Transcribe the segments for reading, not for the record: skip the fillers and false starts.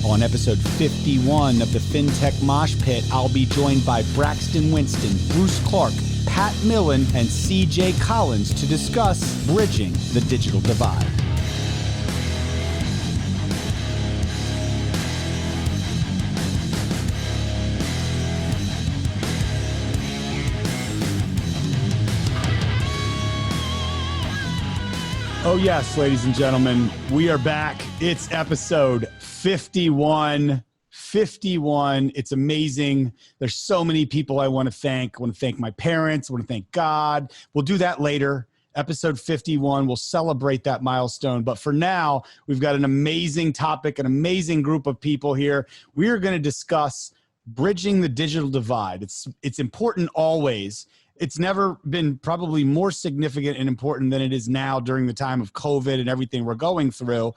On episode 51 of the Fintech Moshpit, I'll be joined by Braxton, Winston, Bruce Clark, Pat Millen, and CJ Collins to discuss bridging the digital divide. Oh yes, ladies and gentlemen, we are back. It's episode 51. 51. It's amazing. There's so many people I want to thank. I want to thank my parents. I want to thank God. We'll do that later. Episode 51. We'll celebrate that milestone. But for now, we've got an amazing topic, an amazing group of people here. We are going to discuss bridging the digital divide. It's important always. It's never been probably more significant and important than it is now during the time of COVID and everything we're going through.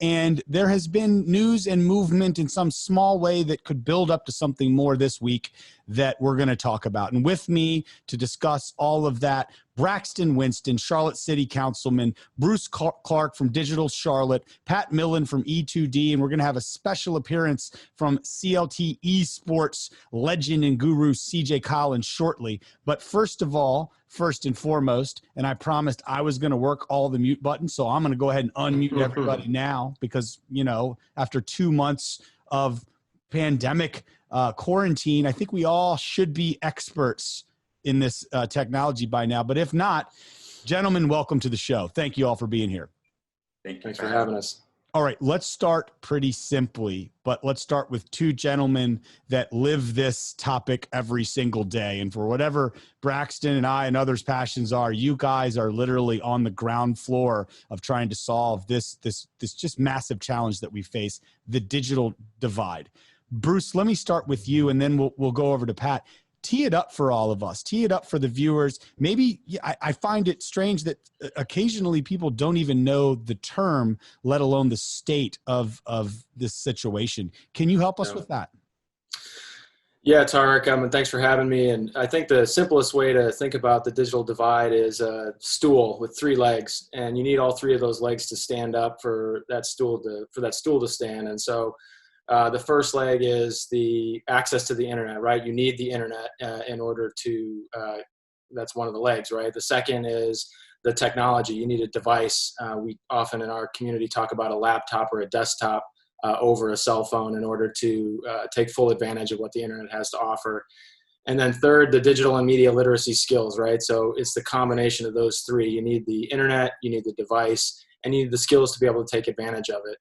And there has been news and movement in some small way that could build up to something more this week that we're going to talk about. And with me to discuss all of that, Braxton Winston, Charlotte City Councilman, Bruce Clark from Digital Charlotte, Pat Millen from E2D, and we're going to have a special appearance from CLT Esports legend and guru CJ Collins shortly. But first of all, first and foremost, and I promised I was going to work all the mute buttons, so I'm going to go ahead and unmute everybody now because, you know, after 2 months of pandemic quarantine, I think we all should be experts in this technology by now. But if not, gentlemen, welcome to the show. Thank you all for being here. Thanks for having us. All right, let's start pretty simply, but let's start with two gentlemen that live this topic every single day. And for whatever Braxton and I and others' passions are, you guys are literally on the ground floor of trying to solve this just massive challenge that we face, the digital divide. Bruce, let me start with you, and then we'll go over to Pat. Tee it up for all of us. Tee it up for the viewers. Maybe I find it strange that occasionally people don't even know the term, let alone the state of this situation. Can you help us with that? Yeah, Tarek, and thanks for having me. And I think the simplest way to think about the digital divide is a stool with 3 legs, and you need all 3 of those legs to stand up for that stool to stand. And so the first leg is the access to the internet, right? You need the internet in order to, that's one of the legs, right? The second is the technology. You need a device. We often in our community talk about a laptop or a desktop over a cell phone in order to take full advantage of what the internet has to offer. And then third, the digital and media literacy skills, right? So it's the combination of those 3. You need the internet, you need the device, and you need the skills to be able to take advantage of it.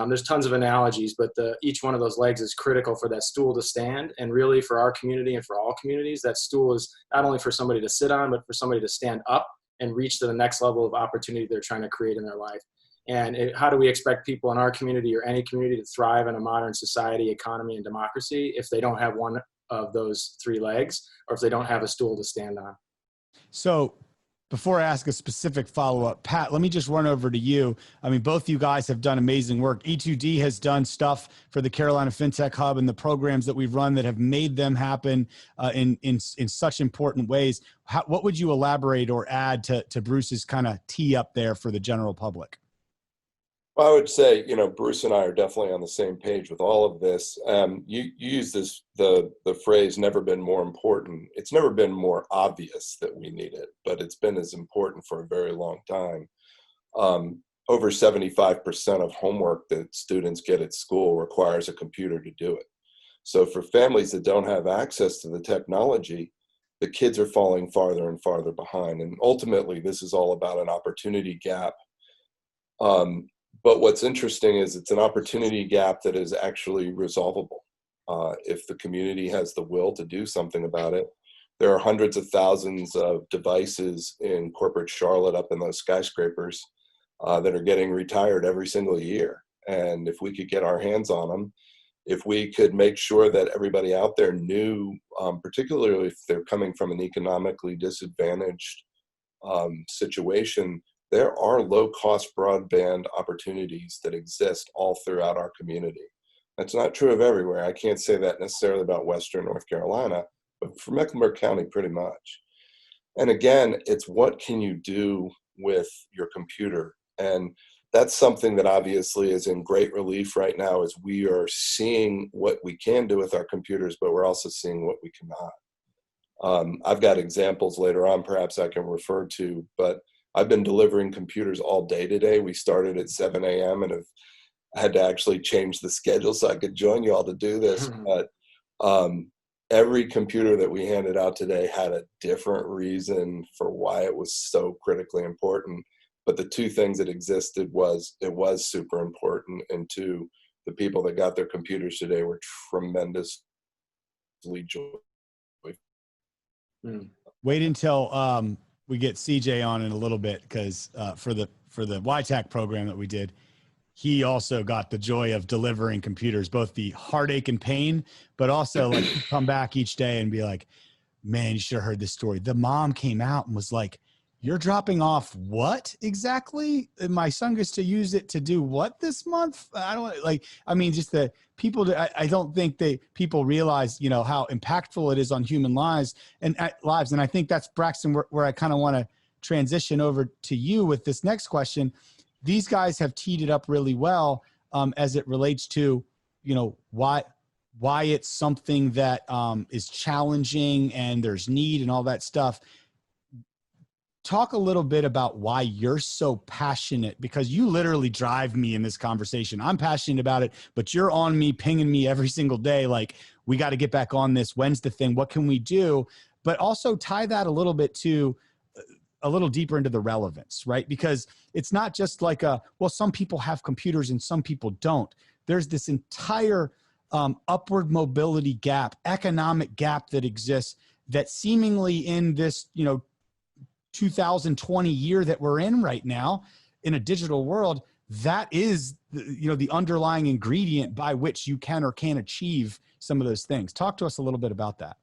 There's tons of analogies, but each one of those legs is critical for that stool to stand. And really for our community and for all communities, that stool is not only for somebody to sit on, but for somebody to stand up and reach to the next level of opportunity they're trying to create in their life. And how do we expect people in our community or any community to thrive in a modern society, economy, and democracy if they don't have one of those 3 legs, or if they don't have a stool to stand on? So before I ask a specific follow-up, Pat, let me just run over to you. I mean, both you guys have done amazing work. E2D has done stuff for the Carolina FinTech Hub and the programs that we've run that have made them happen in such important ways. What would you elaborate or add to Bruce's kind of tee up there for the general public? Well, I would say, you know, Bruce and I are definitely on the same page with all of this. You use the phrase "never been more important." It's never been more obvious that we need it, but it's been as important for a very long time. Over 75% of homework that students get at school requires a computer to do it. So for families that don't have access to the technology, the kids are falling farther and farther behind. And ultimately, this is all about an opportunity gap. But what's interesting is it's an opportunity gap that is actually resolvable. If the community has the will to do something about it. There are hundreds of thousands of devices in corporate Charlotte up in those skyscrapers that are getting retired every single year. And if we could get our hands on them, if we could make sure that everybody out there knew, particularly if they're coming from an economically disadvantaged situation, there are low-cost broadband opportunities that exist all throughout our community. That's not true of everywhere. I can't say that necessarily about Western North Carolina, but for Mecklenburg County, pretty much. And again, it's what can you do with your computer? And that's something that obviously is in great relief right now, as we are seeing what we can do with our computers, but we're also seeing what we cannot. I've got examples later on perhaps I can refer to, but I've been delivering computers all day today. We started at 7 a.m. and have had to actually change the schedule so I could join you all to do this. But every computer that we handed out today had a different reason for why it was so critically important. But the two things that existed was it was super important, and two, the people that got their computers today were tremendously joyful. Wait until we get CJ on in a little bit, because for the YTAC program that we did, he also got the joy of delivering computers, both the heartache and pain, but also like come back each day and be like, man, you should have heard this story. The mom came out and was like, you're dropping off what exactly? And my son gets to use it to do what this month? I don't like, I mean, just the people, I don't think people realize, you know, how impactful it is on human lives and lives. And I think that's, Braxton, where I kind of want to transition over to you with this next question. These guys have teed it up really well as it relates to, you know, why it's something that is challenging and there's need and all that stuff. Talk a little bit about why you're so passionate, because you literally drive me in this conversation. I'm passionate about it, but you're on me, pinging me every single day. Like, we got to get back on this. When's the thing? What can we do? But also tie that a little bit to a little deeper into the relevance, right? Because it's not just like well, some people have computers and some people don't. There's this entire upward mobility gap, economic gap that exists that seemingly in this, you know, 2020 year that we're in right now in a digital world, that is, you know, the underlying ingredient by which you can or can't achieve some of those things. Talk to us a little bit about that.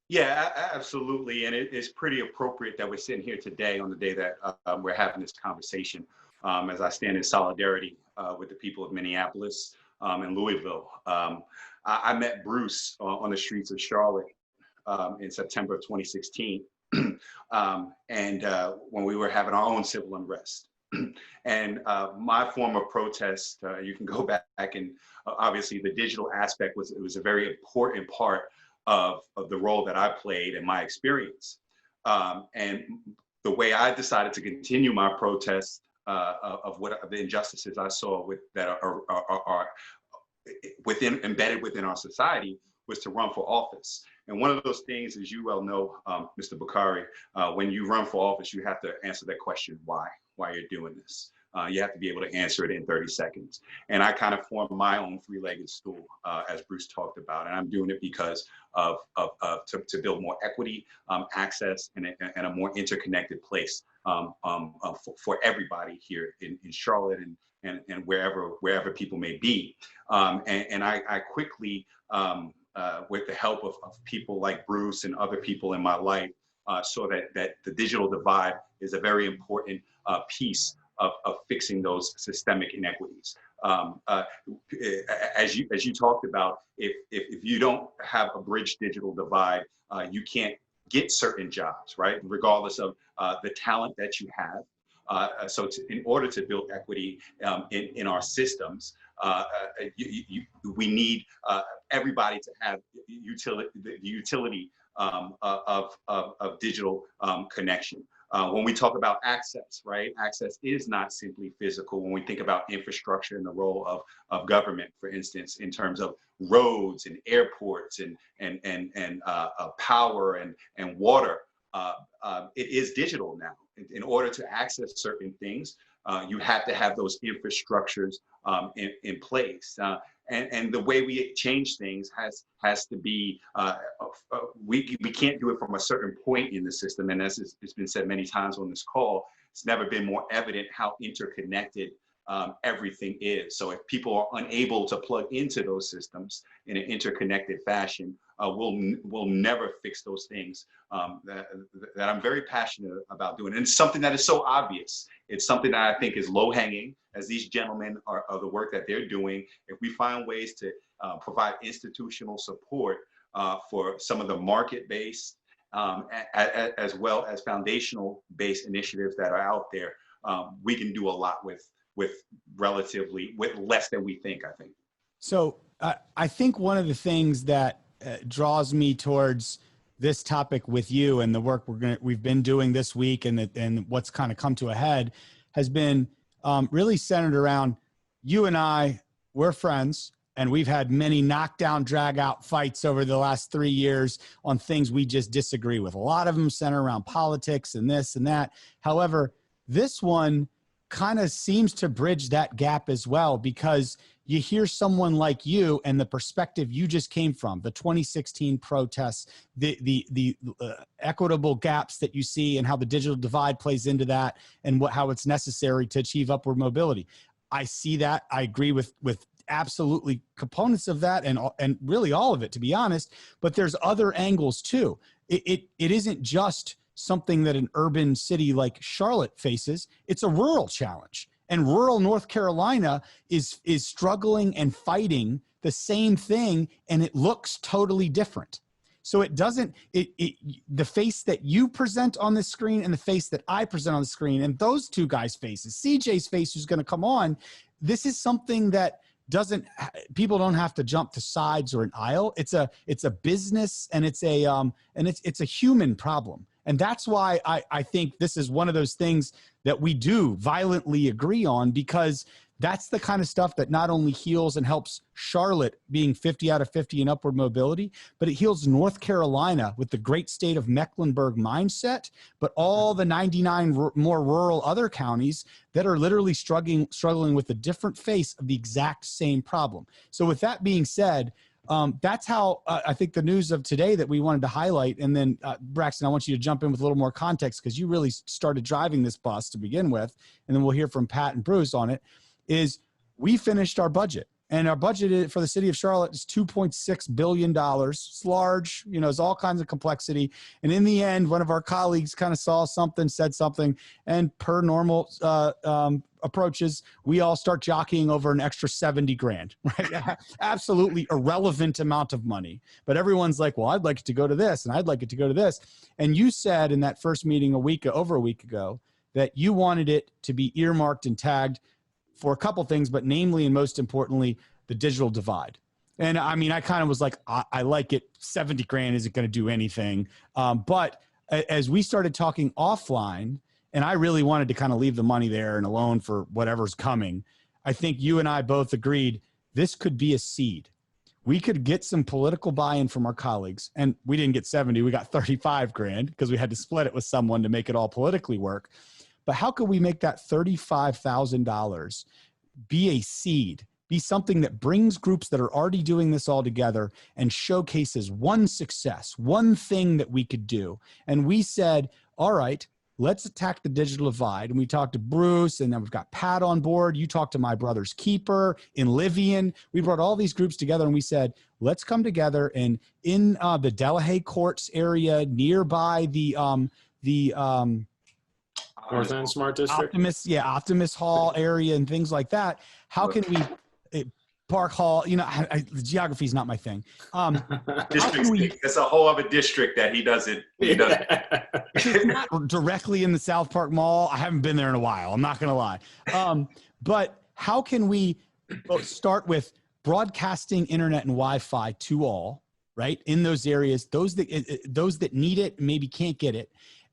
Yeah, absolutely. And it's pretty appropriate that we're sitting here today on the day that we're having this conversation, as I stand in solidarity with the people of Minneapolis and Louisville. I met Bruce on the streets of Charlotte in September of 2016. And when we were having our own civil unrest. And my form of protest, you can go back and obviously the digital aspect was a very important part of the role that I played in my experience. And the way I decided to continue my protest of the injustices I saw that are embedded within our society was to run for office. And one of those things, as you well know, Mr. Bukhari, when you run for office, you have to answer that question, why you're doing this. You have to be able to answer it in 30 seconds. And I kind of formed my own three-legged stool, as Bruce talked about. And I'm doing it because to build more equity, access, and a more interconnected place for everybody here in Charlotte and wherever people may be. And I quickly, with the help of people like Bruce and other people in my life, saw that the digital divide is a very important piece of fixing those systemic inequities. As you talked about, if you don't have a bridge digital divide, you can't get certain jobs, right? Regardless of the talent that you have. So in order to build equity in our systems, we need everybody to have the utility of digital connection. When we talk about access, right? Access is not simply physical. When we think about infrastructure and the role of government, for instance, in terms of roads and airports and power and water, it is digital now. In order to access certain things, you have to have those infrastructures in place. And the way we change things has to be, we can't do it from a certain point in the system. And as it's been said many times on this call, it's never been more evident how interconnected everything is. So if people are unable to plug into those systems in an interconnected fashion, we'll never fix those things that I'm very passionate about doing. And it's something that is so obvious. It's something that I think is low hanging, as these gentlemen are the work that they're doing. If we find ways to provide institutional support for some of the market-based as well as foundational-based initiatives that are out there, we can do a lot with with less than we think, I think. So I think one of the things that draws me towards this topic with you and the work we've been doing this week and what's kind of come to a head has been really centered around you and I. We're friends, and we've had many knockdown, drag out fights over the last 3 years on things we just disagree with. A lot of them center around politics and this and that. However, this one kind of seems to bridge that gap as well, because you hear someone like you and the perspective you just came from, the 2016 protests, the equitable gaps that you see and how the digital divide plays into that and how it's necessary to achieve upward mobility. I see that. I agree with absolutely components of that and really all of it, to be honest, but there's other angles too. It isn't just something that an urban city like Charlotte faces. It's a rural challenge. And rural North Carolina is struggling and fighting the same thing, and it looks totally different. So it doesn't, the face that you present on the screen and the face that I present on the screen, and those two guys' faces, CJ's face who's going to come on, this is something that people don't have to jump to sides or an aisle. It's a business, and it's a human problem. And that's why I think this is one of those things that we do violently agree on, because that's the kind of stuff that not only heals and helps Charlotte being 50 out of 50 in upward mobility, but it heals North Carolina with the great state of Mecklenburg mindset, but all the 99 more rural other counties that are literally struggling with a different face of the exact same problem. So with that being said, that's how I think the news of today that we wanted to highlight. And then Braxton, I want you to jump in with a little more context, because you really started driving this bus to begin with. And then we'll hear from Pat and Bruce on it. Is we finished our budget, and our budget for the city of Charlotte is $2.6 billion. It's large, there's all kinds of complexity. And in the end, one of our colleagues kind of saw something, said something, and per normal approaches, we all start jockeying over an extra 70 grand, right? Absolutely irrelevant amount of money. But everyone's like, well, I'd like it to go to this, and I'd like it to go to this. And you said in that first meeting over a week ago that you wanted it to be earmarked and tagged for a couple things, but namely and most importantly, the digital divide. And I mean, I kind of was like, I like it. 70 grand isn't going to do anything. But as we started talking offline, and I really wanted to kind of leave the money there and alone for whatever's coming, I think you and I both agreed this could be a seed. We could get some political buy-in from our colleagues, and we didn't get 70, we got 35 grand because we had to split it with someone to make it all politically work. But how could we make that $35,000 be a seed, be something that brings groups that are already doing this all together and showcases one success, one thing that we could do? And we said, all right, let's attack the digital divide. And we talked to Bruce, and then we've got Pat on board. You talked to my brother's keeper in Livian. We brought all these groups together, and we said, let's come together. And in the Delahaye Courts area, nearby the North End Smart District. Optimus Hall area and things like that. How can we, Park Hall, the geography is not my thing. It's a whole other district that he doesn't. It's not directly in the South Park Mall. I haven't been there in a while. I'm not going to lie. But how can we start with broadcasting internet and Wi-Fi to all, right? In those areas, those that need it, maybe can't get it.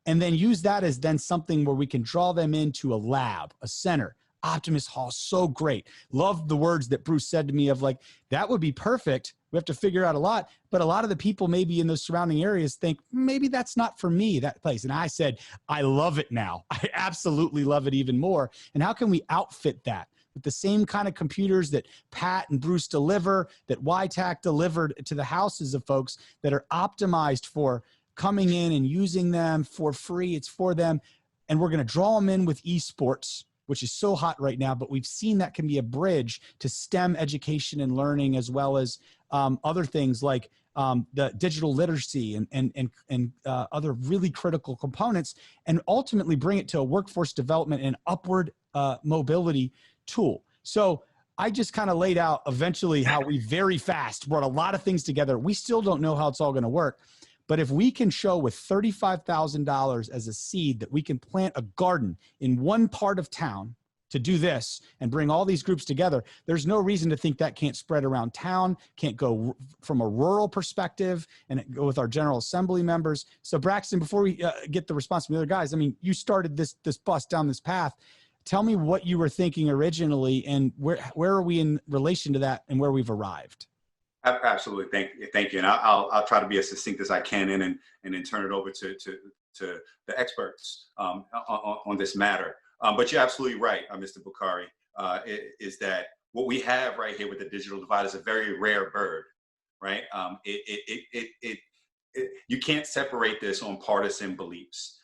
And then use that as then something where we can draw them into a lab, a center. Optimus Hall, so great. Love the words that Bruce said to me of like, that would be perfect. We have to figure out a lot. But a lot of the people maybe in those surrounding areas think, maybe that's not for me, that place. And I said, I love it now. I absolutely love it even more. And how can we outfit that with the same kind of computers that Pat and Bruce deliver, that YTAC delivered to the houses of folks that are optimized for coming in and using them for free? It's for them. And we're going to draw them in with esports, which is so hot right now, but we've seen that can be a bridge to STEM education and learning, as well as other things like the digital literacy and other really critical components, and ultimately bring it to a workforce development and upward mobility tool. So I just kind of laid out eventually how we very fast brought a lot of things together. We still don't know how it's all going to work. But if we can show with $35,000 as a seed that we can plant a garden in one part of town, to do this and bring all these groups together, there's no reason to think that can't spread around town, can't go from a rural perspective and go with our General Assembly members. So Braxton, before we get the response from the other guys, I mean, you started this bus down this path. Tell me what you were thinking originally and where are we in relation to that and where we've arrived? Absolutely. Thank you. And I'll try to be as succinct as I can and then turn it over to the experts on this matter. But you're absolutely right, Mr. Bukhari, is that what we have right here with the digital divide is a very rare bird, right? You can't separate this on partisan beliefs.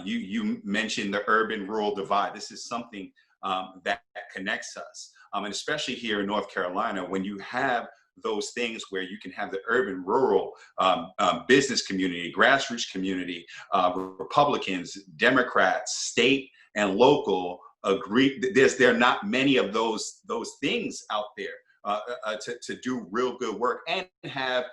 You mentioned the urban-rural divide. This is something that connects us, and especially here in North Carolina, when you have those things where you can have the urban-rural business community, grassroots community, Republicans, Democrats, state and local agree. There are not many of those things out there to do real good work and have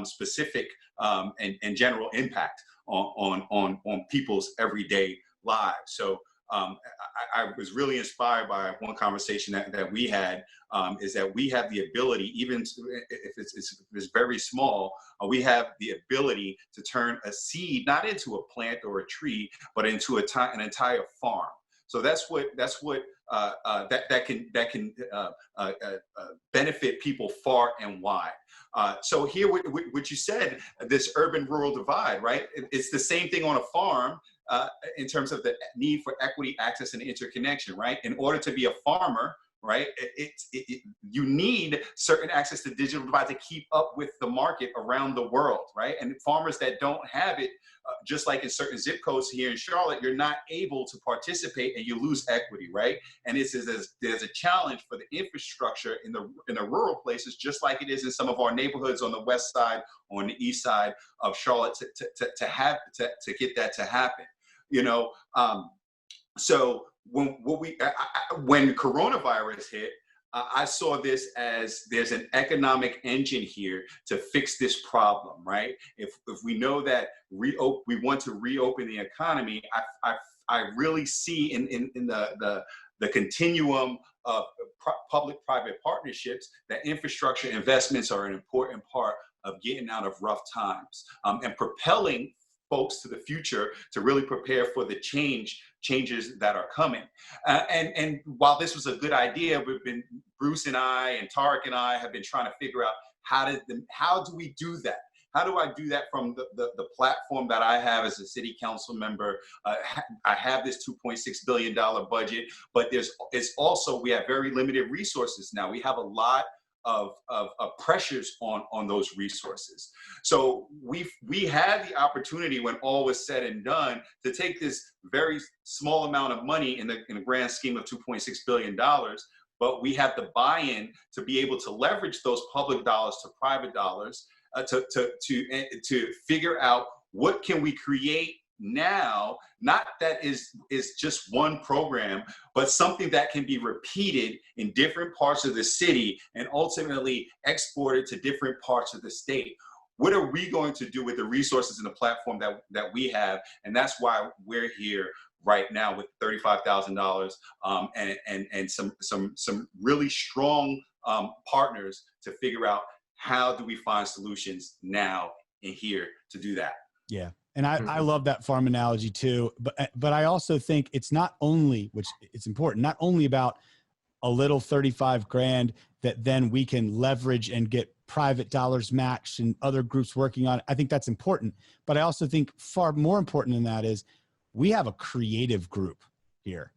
specific and general impact on people's everyday lives. So I was really inspired by one conversation that we had, is that we have the ability, even if it's very small, we have the ability to turn a seed not into a plant or a tree, but into an entire farm. So that's what that can benefit people far and wide. So here, what you said, this urban-rural divide, right? It's the same thing on a farm. In terms of the need for equity, access, and interconnection, right? In order to be a farmer, right, you need certain access to digital divide to keep up with the market around the world, right? And farmers that don't have it, just like in certain zip codes here in Charlotte, you're not able to participate and you lose equity, right? And there's a challenge for the infrastructure in the rural places, just like it is in some of our neighborhoods on the west side or on the east side of Charlotte to get that to happen. You know, so when coronavirus hit, I saw this as there's an economic engine here to fix this problem, right? If we know that we want to reopen the economy, I really see in the continuum of public-private partnerships that infrastructure investments are an important part of getting out of rough times and propelling folks to the future to really prepare for the changes that are coming. And while this was a good idea, Bruce and I and Tarek and I have been trying to figure out how do we do that? How do I do that from the platform that I have as a city council member? I have this $2.6 billion budget, but it's also, we have very limited resources now. We have a lot of pressures on those resources. So we had the opportunity, when all was said and done, to take this very small amount of money in the grand scheme of $2.6 billion, but we have the buy-in to be able to leverage those public dollars to private dollars to figure out what can we create now, not that is just one program, but something that can be repeated in different parts of the city and ultimately exported to different parts of the state. What are we going to do with the resources and the platform that we have? And that's why we're here right now with $35,000 and some really strong partners to figure out how do we find solutions now and here to do that. Yeah. And I love that farm analogy too, but I also think it's not only, which it's important, not only about a little 35 grand that then we can leverage and get private dollars matched and other groups working on it. I think that's important, but I also think far more important than that is we have a creative group here.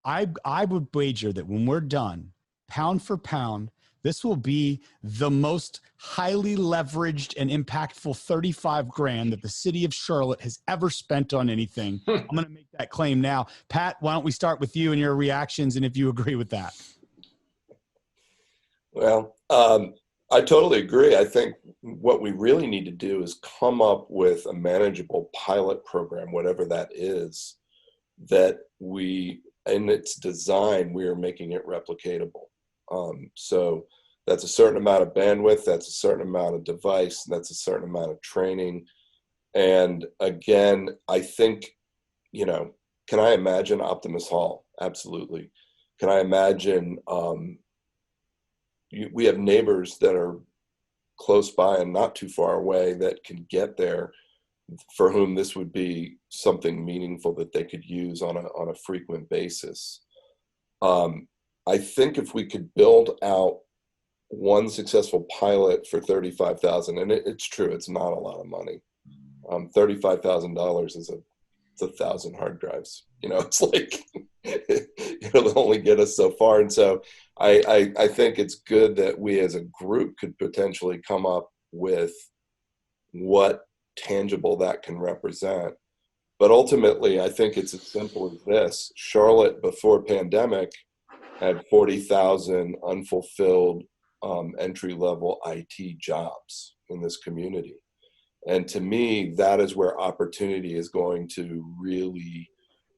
I would wager that when we're done, pound for pound, this will be the most highly leveraged and impactful 35 grand that the city of Charlotte has ever spent on anything. I'm going to make that claim now. Pat, why don't we start with you and your reactions and if you agree with that? Well, I totally agree. I think what we really need to do is come up with a manageable pilot program, whatever that is, that in its design, we are making it replicatable. So that's a certain amount of bandwidth, that's a certain amount of device, that's a certain amount of training. And again, I think, can I imagine Optimus Hall? Absolutely. can I imagine we have neighbors that are close by and not too far away that can get there, for whom this would be something meaningful that they could use on a frequent basis. I think if we could build out one successful pilot for $35,000, and it's true, it's not a lot of money. $35,000 is it's 1,000 hard drives. It's like it'll only get us so far. And so I think it's good that we as a group could potentially come up with what tangible that can represent. But ultimately, I think it's as simple as this. Charlotte, before pandemic, had 40,000 unfulfilled entry-level IT jobs in this community. And to me, that is where opportunity is going to really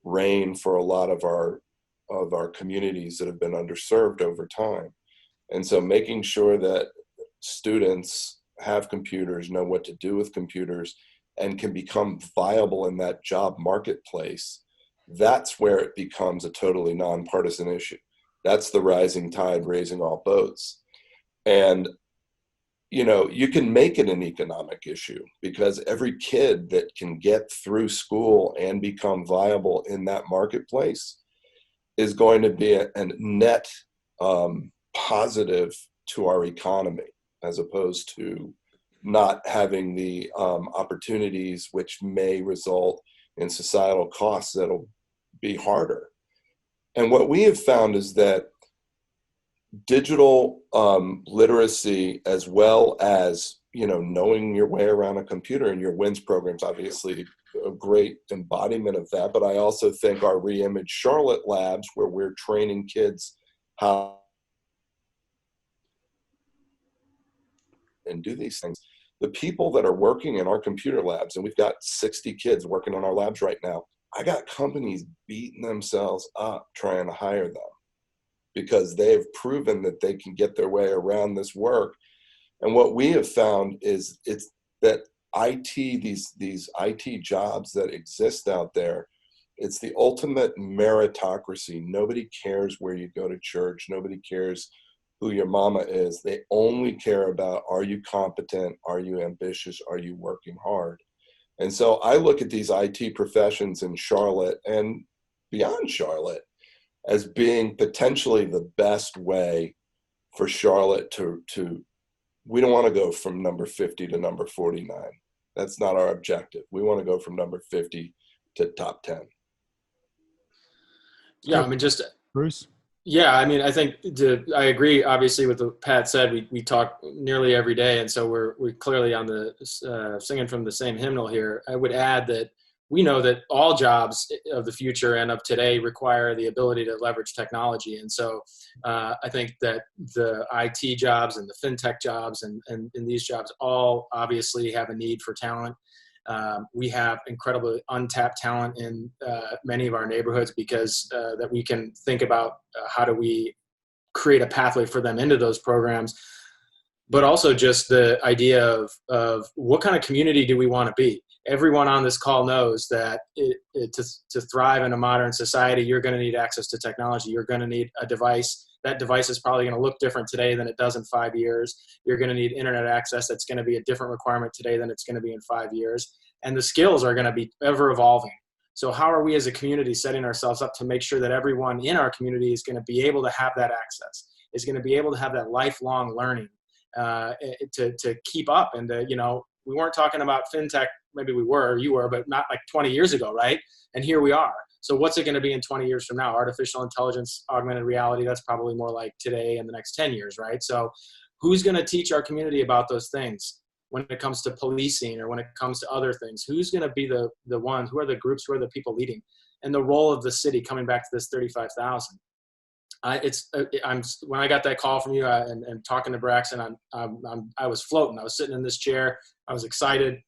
reign for a lot of our communities that have been underserved over time. And so making sure that students have computers, know what to do with computers, and can become viable in that job marketplace, that's where it becomes a totally nonpartisan issue. That's the rising tide raising all boats. And you can make it an economic issue, because every kid that can get through school and become viable in that marketplace is going to be a net positive to our economy, as opposed to not having the opportunities, which may result in societal costs that'll be harder. And what we have found is that digital literacy, as well as knowing your way around a computer, and your WINS program's obviously a great embodiment of that. But I also think our Reimage Charlotte labs, where we're training kids how and do these things. The people that are working in our computer labs, and we've got 60 kids working on our labs right now, I got companies beating themselves up trying to hire them, because they have proven that they can get their way around this work. And what we have found is it's that these IT jobs that exist out there, it's the ultimate meritocracy. Nobody cares where you go to church. Nobody cares who your mama is. They only care about, are you competent? Are you ambitious? Are you working hard? And so I look at these IT professions in Charlotte and beyond Charlotte as being potentially the best way for Charlotte to we don't want to go from number 50 to number 49. That's not our objective. We want to go from number 50 to top 10. Yeah, I mean, just Bruce? Yeah, I mean, I think I agree, obviously, with what Pat said. We talk nearly every day, and so we're clearly on the singing from the same hymnal here. I would add that we know that all jobs of the future and of today require the ability to leverage technology. And so I think that the IT jobs and the fintech jobs and these jobs all obviously have a need for talent. We have incredibly untapped talent in many of our neighborhoods, because that we can think about how do we create a pathway for them into those programs, but also just the idea of what kind of community do we want to be. Everyone on this call knows that to thrive in a modern society, you're going to need access to technology. You're going to need a device. That device is probably going to look different today than it does in 5 years. You're going to need internet access. That's going to be a different requirement today than it's going to be in 5 years. And the skills are going to be ever evolving. So how are we as a community setting ourselves up to make sure that everyone in our community is going to be able to have that access, is going to be able to have that lifelong learning to keep up? And we weren't talking about fintech. Maybe we were, you were, but not like 20 years ago, right? And here we are. So what's it going to be in 20 years from now? Artificial intelligence, augmented reality, that's probably more like today and the next 10 years, right? So who's going to teach our community about those things when it comes to policing or when it comes to other things? Who's going to be the ones? Who are the groups? Who are the people leading? And the role of the city, coming back to this 35,000. When I got that call from you and talking to Braxton, I was floating. I was sitting in this chair. I was excited.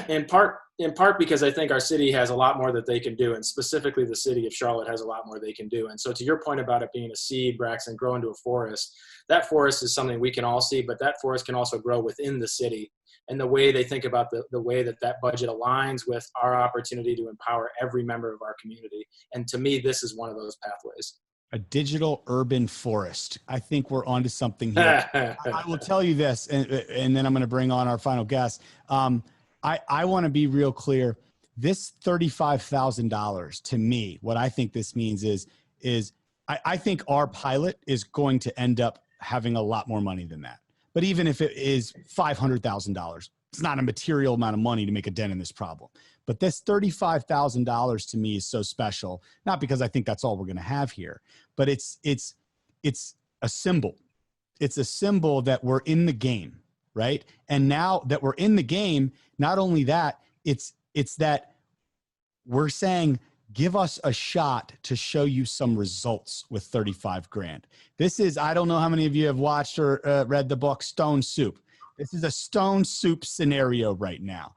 in part because I think our city has a lot more that they can do, and specifically the city of Charlotte has a lot more they can do. And so to your point about it being a seed, Braxton, grow into a forest, that forest is something we can all see, but that forest can also grow within the city. And the way they think about the way that budget aligns with our opportunity to empower every member of our community. And to me, this is one of those pathways. A digital urban forest. I think we're onto something here. I will tell you this, and then I'm going to bring on our final guest. I want to be real clear. This $35,000 to me, what I think this means is I think our pilot is going to end up having a lot more money than that. But even if it is $500,000, it's not a material amount of money to make a dent in this problem. But this $35,000 to me is so special, not because I think that's all we're going to have here, but it's a symbol. It's a symbol that we're in the game, right? And now that we're in the game, not only that, it's that we're saying, give us a shot to show you some results with 35 grand. This is, I don't know how many of you have watched or read the book Stone Soup. This is a stone soup scenario right now.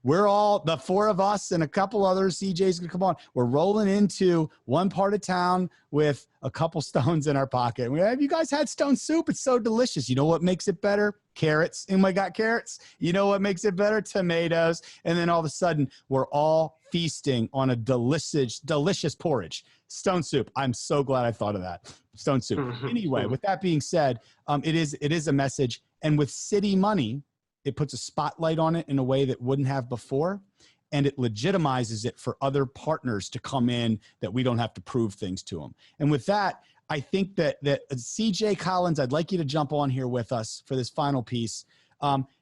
We're all, the four of us and a couple others, CJ's gonna come on. We're rolling into one part of town with a couple stones in our pocket. Have you guys had stone soup? It's so delicious. You know what makes it better? Carrots. Anybody got carrots? You know what makes it better? Tomatoes. And then all of a sudden, we're all feasting on a delicious porridge. Stone soup. I'm so glad I thought of that. Stone soup. Anyway, with that being said, it is a message. And with city money, it puts a spotlight on it in a way that wouldn't have before. And it legitimizes it for other partners to come in that we don't have to prove things to them. And with that, I think that CJ Collins, I'd like you to jump on here with us for this final piece.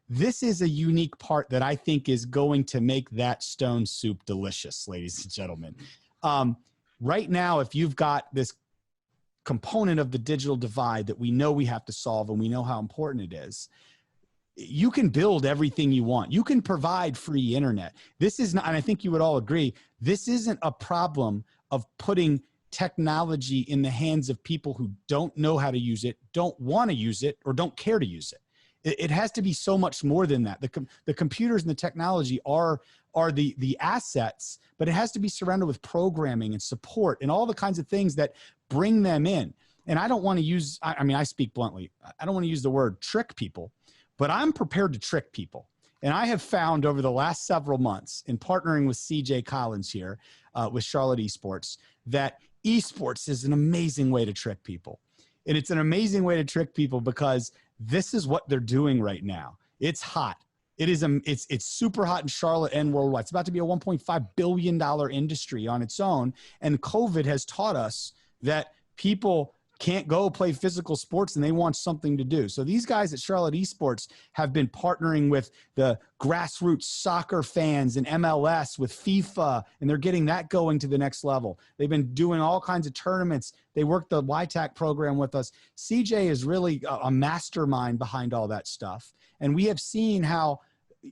This is a unique part that I think is going to make that stone soup delicious, ladies and gentlemen. Right now, if you've got this component of the digital divide that we know we have to solve and we know how important it is, you can build everything you want. You can provide free internet. This is not, and I think you would all agree, this isn't a problem of putting technology in the hands of people who don't know how to use it, don't want to use it, or don't care to use it. It has to be so much more than that. The computers and the technology are the assets, but it has to be surrounded with programming and support and all the kinds of things that bring them in. And I don't want to use, I mean, I speak bluntly, I don't want to use the word trick people, but I'm prepared to trick people. And I have found over the last several months in partnering with CJ Collins here with Charlotte Esports, that esports is an amazing way to trick people. And it's an amazing way to trick people because this is what they're doing right now. It's hot. It's super hot in Charlotte and worldwide. It's about to be a $1.5 billion industry on its own. And COVID has taught us that people can't go play physical sports and they want something to do. So these guys at Charlotte Esports have been partnering with the grassroots soccer fans and MLS with FIFA, and they're getting that going to the next level. They've been doing all kinds of tournaments. They worked the YTAC program with us. CJ is really a mastermind behind all that stuff. And we have seen how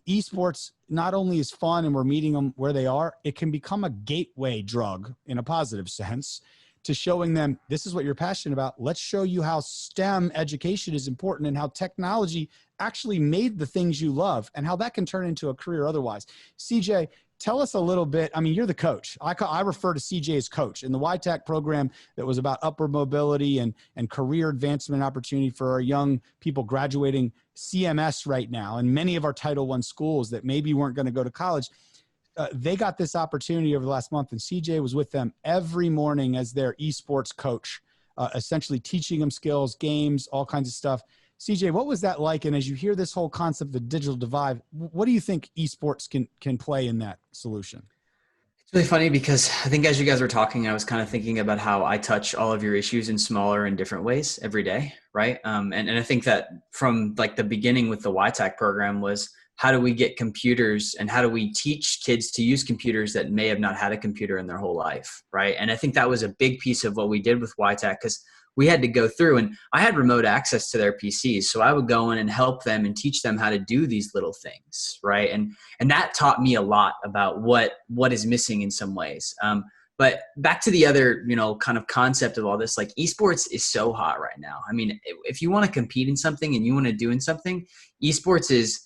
esports not only is fun and we're meeting them where they are, it can become a gateway drug in a positive sense to showing them, this is what you're passionate about. Let's show you how STEM education is important and how technology actually made the things you love and how that can turn into a career otherwise. CJ, tell us a little bit. I mean, you're the coach. I refer to CJ as coach. In the YTAC program that was about upward mobility and career advancement opportunity for our young people graduating CMS right now, and many of our Title I schools that maybe weren't going to go to college, they got this opportunity over the last month, and CJ was with them every morning as their esports coach, essentially teaching them skills, games, all kinds of stuff. CJ, what was that like? And as you hear this whole concept of the digital divide, what do you think esports can play in that solution? It's really funny because I think as you guys were talking, I was kind of thinking about how I touch all of your issues in smaller and different ways every day, right? And I think that from like the beginning with the YTAC program was, how do we get computers and how do we teach kids to use computers that may have not had a computer in their whole life, right? And I think that was a big piece of what we did with YTAC, because we had to go through, and I had remote access to their PCs. So I would go in and help them and teach them how to do these little things, right? And that taught me a lot about what is missing in some ways. But back to the other, kind of concept of all this, like esports is so hot right now. I mean, if you want to compete in something and you want to do in something, esports is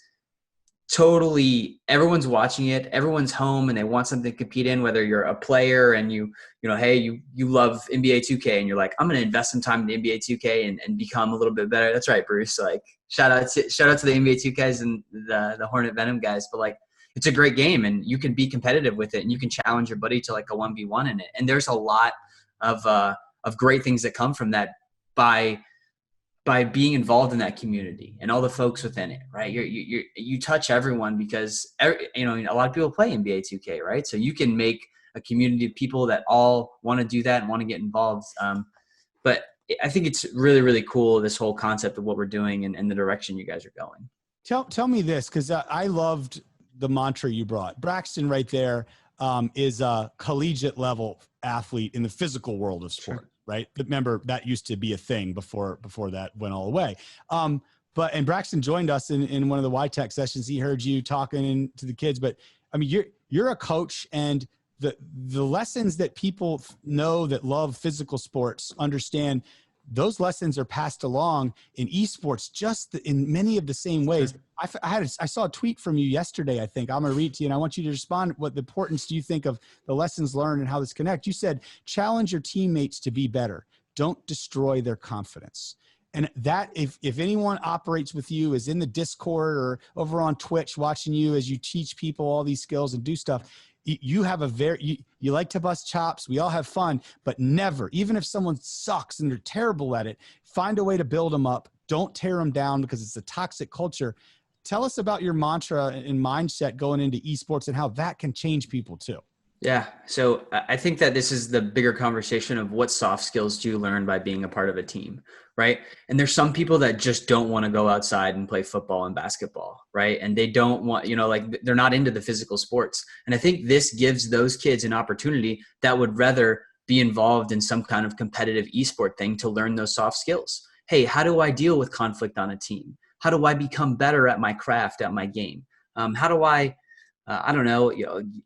totally, everyone's watching it, everyone's home and they want something to compete in, whether you're a player and you love NBA 2K and you're like, I'm going to invest some time in NBA 2K and become a little bit better. That's right, Bruce. Like shout out to the NBA 2Ks and the Hornet Venom guys, but like, it's a great game and you can be competitive with it and you can challenge your buddy to like a 1v1 in it. And there's a lot of of great things that come from that by being involved in that community and all the folks within it, right? You touch everyone because a lot of people play NBA 2K, right? So you can make a community of people that all want to do that and want to get involved. But I think it's really, really cool, this whole concept of what we're doing and the direction you guys are going. Tell me this, because I loved the mantra you brought. Braxton right there is a collegiate level athlete in the physical world of sport. Sure. Right. Remember, that used to be a thing before that went all away. And Braxton joined us in one of the YTech sessions. He heard you talking to the kids, but I mean, you're a coach, and the lessons that people know that love physical sports understand, those lessons are passed along in esports just in many of the same ways. I saw a tweet from you yesterday, I think. I'm going to read it to you, and I want you to respond. What the importance do you think of the lessons learned and how this connect? You said, challenge your teammates to be better. Don't destroy their confidence. And that, if anyone operates with you, is in the Discord or over on Twitch watching you as you teach people all these skills and do stuff, you have you like to bust chops. We all have fun, but never, even if someone sucks and they're terrible at it, find a way to build them up. Don't tear them down, because it's a toxic culture. Tell us about your mantra and mindset going into esports and how that can change people too. Yeah. So I think that this is the bigger conversation of what soft skills do you learn by being a part of a team, right? And there's some people that just don't want to go outside and play football and basketball, right? And they don't want, they're not into the physical sports. And I think this gives those kids an opportunity that would rather be involved in some kind of competitive esport thing to learn those soft skills. Hey, how do I deal with conflict on a team? How do I become better at my craft, at my game? How do I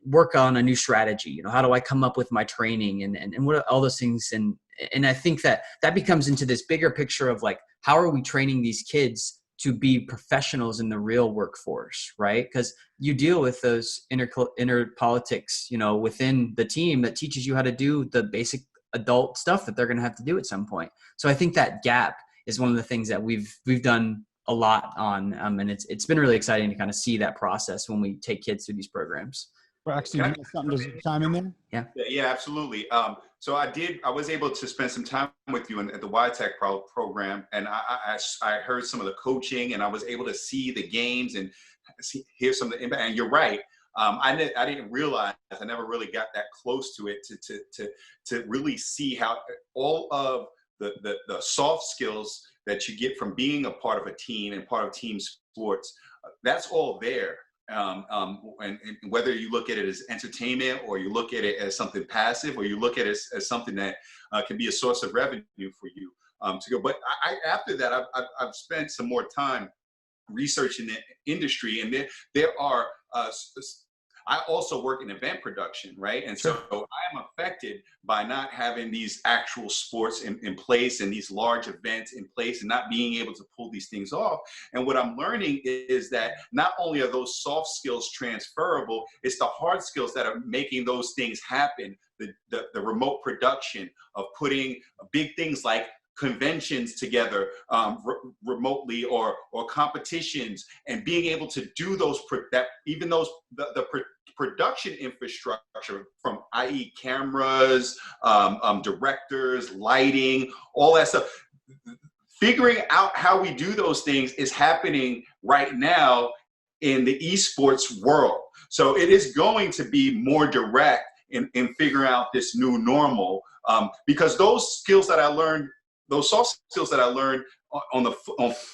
work on a new strategy? How do I come up with my training and what are all those things? And I think that becomes into this bigger picture of like, how are we training these kids to be professionals in the real workforce, right? Because you deal with those inner politics, within the team that teaches you how to do the basic adult stuff that they're going to have to do at some point. So I think that gap is one of the things that we've done a lot on, and it's been really exciting to kind of see that process when we take kids through these programs. Braxton, you have something to chime in there? Yeah, absolutely. So I was able to spend some time with you at the YTech program, and I heard some of the coaching, and I was able to see the games and hear some of the impact. And you're right. I didn't realize, I never really got that close to it to really see how all of the soft skills that you get from being a part of a team and part of team sports, that's all there. And whether you look at it as entertainment, or you look at it as something passive, or you look at it as something that can be a source of revenue for you to go. But after that, I've spent some more time researching the industry, and there are I also work in event production, right? And so I am affected by not having these actual sports in place and these large events in place and not being able to pull these things off. And what I'm learning is that not only are those soft skills transferable, it's the hard skills that are making those things happen. The remote production of putting big things like conventions together remotely, or competitions, and being able to do those production infrastructure from, i.e. cameras, directors, lighting, all that stuff. Figuring out how we do those things is happening right now in the esports world. So it is going to be more direct in figuring out this new normal, because those skills that I learned, those soft skills that I learned on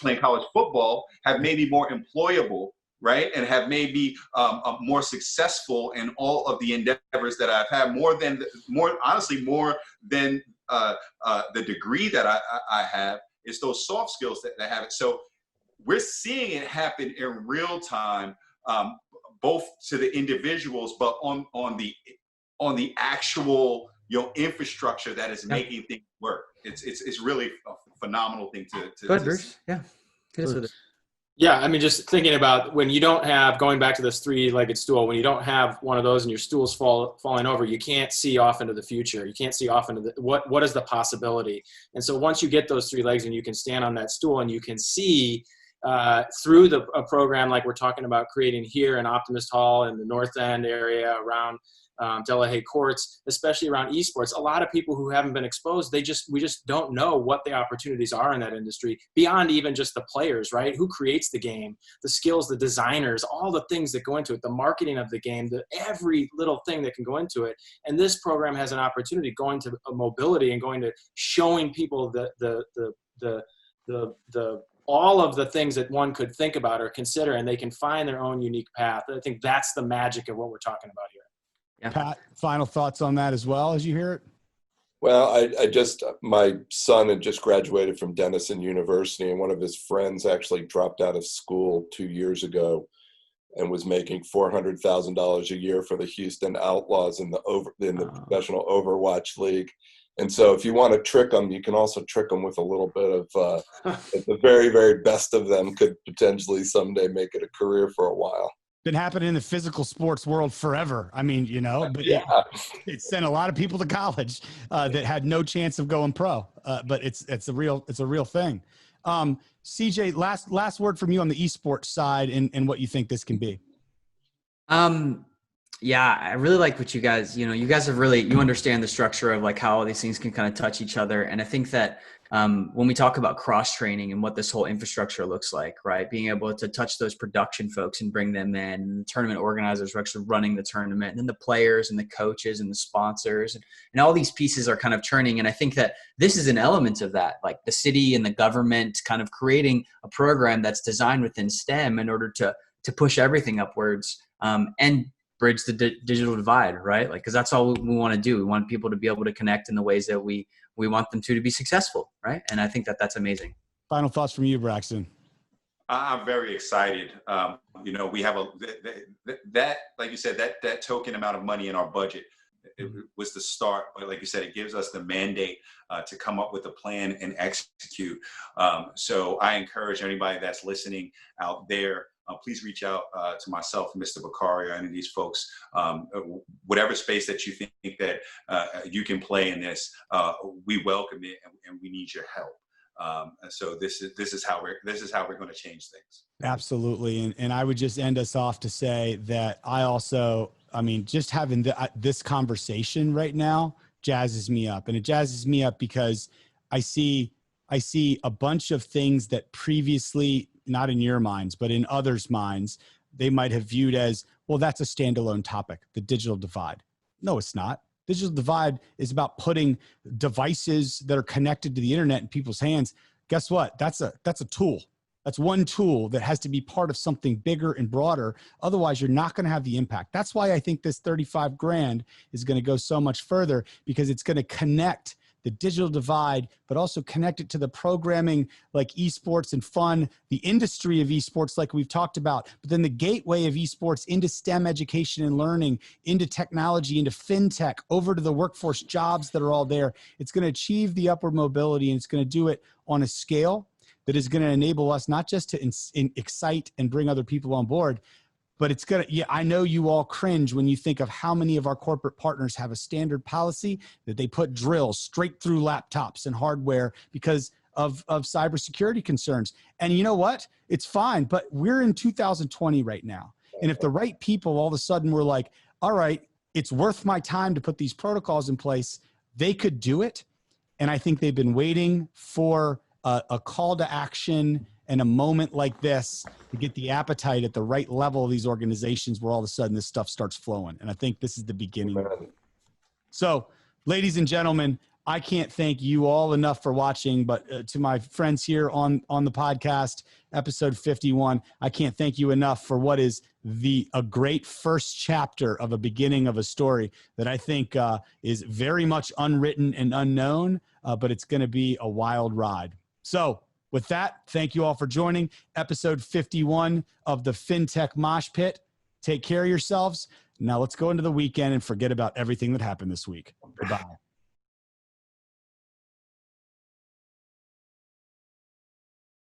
playing college football, have made me more employable, right? And have made me more successful in all of the endeavors that I've had, more than the degree that I have. Is those soft skills that have it. So we're seeing it happen in real time, both to the individuals, but on the actual infrastructure that is making things work. It's really a phenomenal thing to Go ahead, Bruce. Yeah. Yeah, I mean, just thinking about when you don't have, going back to this three-legged stool, when you don't have one of those and your stool's falling over, you can't see off into the future. You can't see off into what is the possibility. And so once you get those three legs and you can stand on that stool and you can see through a program like we're talking about creating here in Optimist Hall in the North End area around Delahaye Courts, especially around esports. A lot of people who haven't been exposed, we just don't know what the opportunities are in that industry beyond even just the players, right? Who creates the game, the skills, the designers, all the things that go into it, the marketing of the game, every little thing that can go into it. And this program has an opportunity going to mobility and going to showing people the all of the things that one could think about or consider, and they can find their own unique path. I think that's the magic of what we're talking about here. Yeah. Pat, final thoughts on that as well as you hear it? Well, my son had just graduated from Denison University, and one of his friends actually dropped out of school 2 years ago and was making $400,000 a year for the Houston Outlaws in the professional Overwatch League. And so if you want to trick them, you can also trick them with a little bit of the very, very best of them could potentially someday make it a career for a while. Been happening in the physical sports world forever. I mean, but yeah. it sent a lot of people to college that had no chance of going pro. But it's a real thing. CJ, last word from you on the esports side and what you think this can be. Yeah, I really like what you guys, you guys have you understand the structure of like how all these things can kind of touch each other. And I think that when we talk about cross-training and what this whole infrastructure looks like, right, being able to touch those production folks and bring them in, and the tournament organizers who are actually running the tournament, and then the players and the coaches and the sponsors, and all these pieces are kind of churning. And I think that this is an element of that, like the city and the government kind of creating a program that's designed within STEM in order to push everything upwards and bridge the digital divide, right? Like, because that's all we want to do. We want people to be able to connect in the ways that we want them to be successful, right? And I think that that's amazing. Final thoughts from you, Braxton. I'm very excited. We have that, like you said, that token amount of money in our budget. It was the start, but like you said, it gives us the mandate to come up with a plan and execute. So I encourage anybody that's listening out there, please reach out to myself, Mr. Bakari, or any of these folks. Whatever space that you think that you can play in this, we welcome it, and we need your help. So this is how we're going to change things. Absolutely, and I would just end us off to say that just having this conversation right now jazzes me up, and it jazzes me up because I see a bunch of things that previously, not in your minds, but in others' minds, they might have viewed as, well, that's a standalone topic, the digital divide. No, it's not. Digital divide is about putting devices that are connected to the internet in people's hands. Guess what? That's a tool. That's one tool that has to be part of something bigger and broader. Otherwise, you're not going to have the impact. That's why I think this 35 grand is going to go so much further, because it's going to connect the digital divide, but also connect it to the programming like esports and fun, the industry of esports like we've talked about, but then the gateway of esports into STEM education and learning, into technology, into fintech, over to the workforce jobs that are all there. It's going to achieve the upward mobility, and it's going to do it on a scale that is going to enable us not just to excite and bring other people on board, but it's going to, I know you all cringe when you think of how many of our corporate partners have a standard policy that they put drills straight through laptops and hardware because of cybersecurity concerns. And you know what? It's fine, but we're in 2020 right now. And if the right people all of a sudden were like, all right, it's worth my time to put these protocols in place, they could do it. And I think they've been waiting for a call to action and a moment like this to get the appetite at the right level of these organizations, where all of a sudden this stuff starts flowing. And I think this is the beginning. So, ladies and gentlemen, I can't thank you all enough for watching, but to my friends here on the podcast, episode 51, I can't thank you enough for what is a great first chapter of a beginning of a story that I think is very much unwritten and unknown, but it's going to be a wild ride. So, with that, thank you all for joining episode 51 of the Fintech Moshpit. Take care of yourselves. Now let's go into the weekend and forget about everything that happened this week. Goodbye.